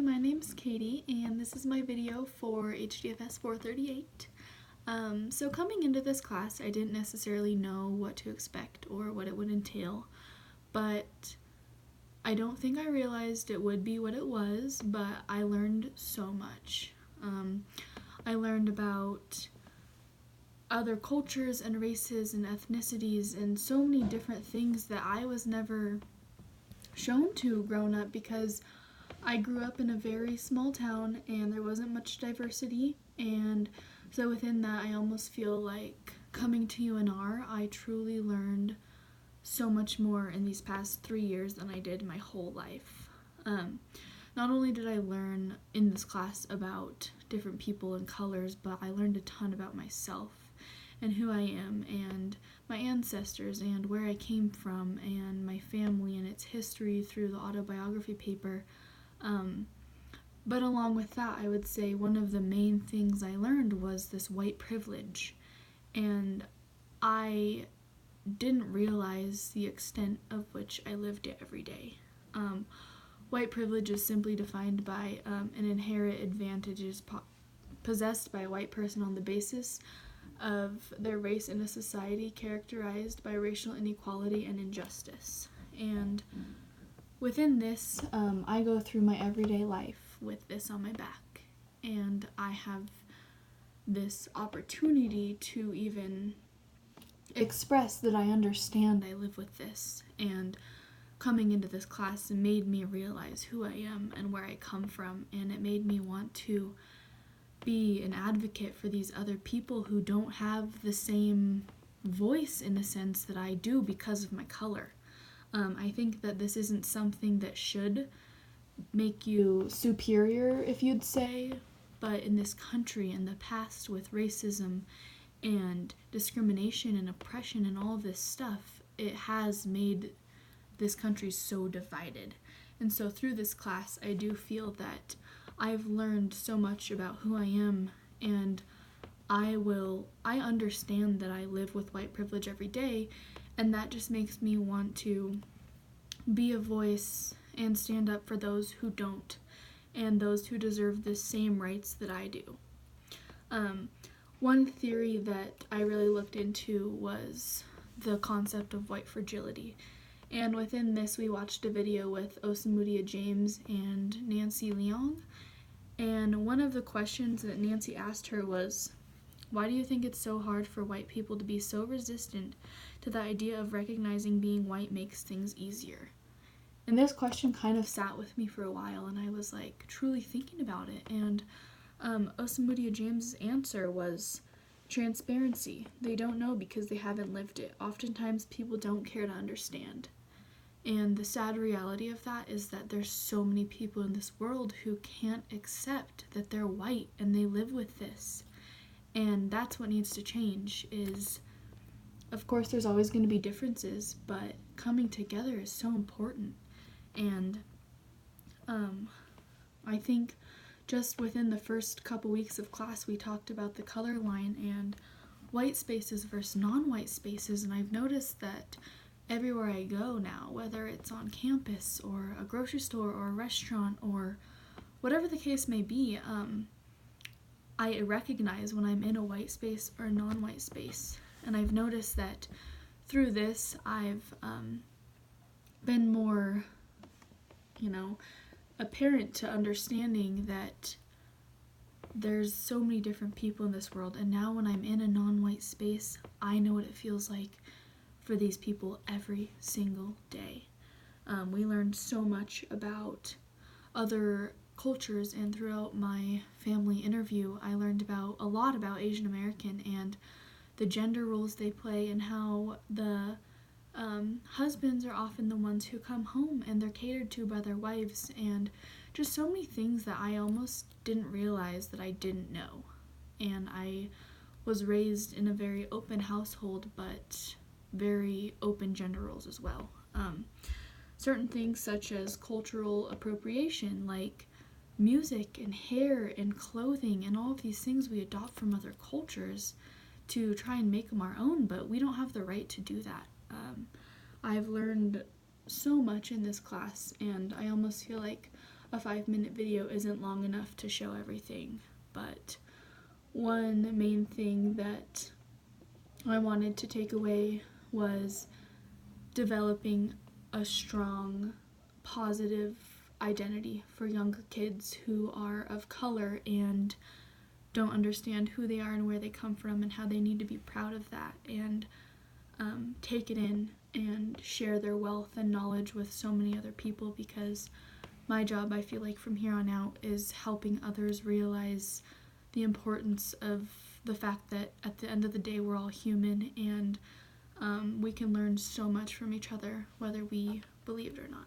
my name's Katie, and this is my video for hdfs 438. So coming into this class, I didn't necessarily know what to expect or what it would entail, but I don't think I realized it would be what it was, but I learned so much. I learned about other cultures and races and ethnicities and so many different things that I was never shown to growing up, because I grew up in a very small town and there wasn't much diversity, and so within that I almost feel like coming to UNR, I truly learned so much more in these past 3 years than I did my whole life. Not only did I learn in this class about different people and colors, but I learned a ton about myself and who I am and my ancestors and where I came from and my family and its history through the autobiography paper. But along with that, I would say one of the main things I learned was this white privilege, and I didn't realize the extent of which I lived it every day. White privilege is simply defined by an inherent advantages possessed by a white person on the basis of their race in a society characterized by racial inequality and injustice. And within this, I go through my everyday life with this on my back, and I have this opportunity to even express that I understand I live with this, and coming into this class made me realize who I am and where I come from, and it made me want to be an advocate for these other people who don't have the same voice in a sense that I do because of my color. I think that this isn't something that should make you superior, if you'd say, but in this country, in the past, with racism and discrimination and oppression and all this stuff, it has made this country so divided. And so through this class, I do feel that I've learned so much about who I am, and I understand that I live with white privilege every day, and that just makes me want to be a voice and stand up for those who don't, and those who deserve the same rights that I do. One theory that I really looked into was the concept of white fragility. And within this, we watched a video with Osamudia James and Nancy Leong. And one of the questions that Nancy asked her was, why do you think it's so hard for white people to be so resistant to the idea of recognizing being white makes things easier? And this question kind of sat with me for a while, and I was like truly thinking about it. And Osamudia James' answer was transparency. They don't know because they haven't lived it. Oftentimes people don't care to understand. And the sad reality of that is that there's so many people in this world who can't accept that they're white and they live with this. And that's what needs to change. Is, of course, there's always going to be differences, but coming together is so important. And I think just within the first couple weeks of class, we talked about the color line and white spaces versus non-white spaces, and I've noticed that everywhere I go now, whether it's on campus or a grocery store or a restaurant or whatever the case may be, I recognize when I'm in a white space or a non-white space. And I've noticed that through this, I've been more, apparent to understanding that there's so many different people in this world. And now when I'm in a non-white space, I know what it feels like for these people every single day. We learned so much about other cultures, and throughout my family interview, I learned a lot about Asian American and the gender roles they play, and how the husbands are often the ones who come home and they're catered to by their wives, and just so many things that I almost didn't realize that I didn't know. And I was raised in a very open household, but very open gender roles as well. Certain things such as cultural appropriation, like music and hair and clothing and all of these things we adopt from other cultures to try and make them our own, but we don't have the right to do that. I've learned so much in this class, and I almost feel like a 5-minute video isn't long enough to show everything, but one main thing that I wanted to take away was developing a strong, positive identity for younger kids who are of color and don't understand who they are and where they come from and how they need to be proud of that and take it in and share their wealth and knowledge with so many other people, because my job, I feel like from here on out, is helping others realize the importance of the fact that at the end of the day we're all human and we can learn so much from each other whether we believe it or not.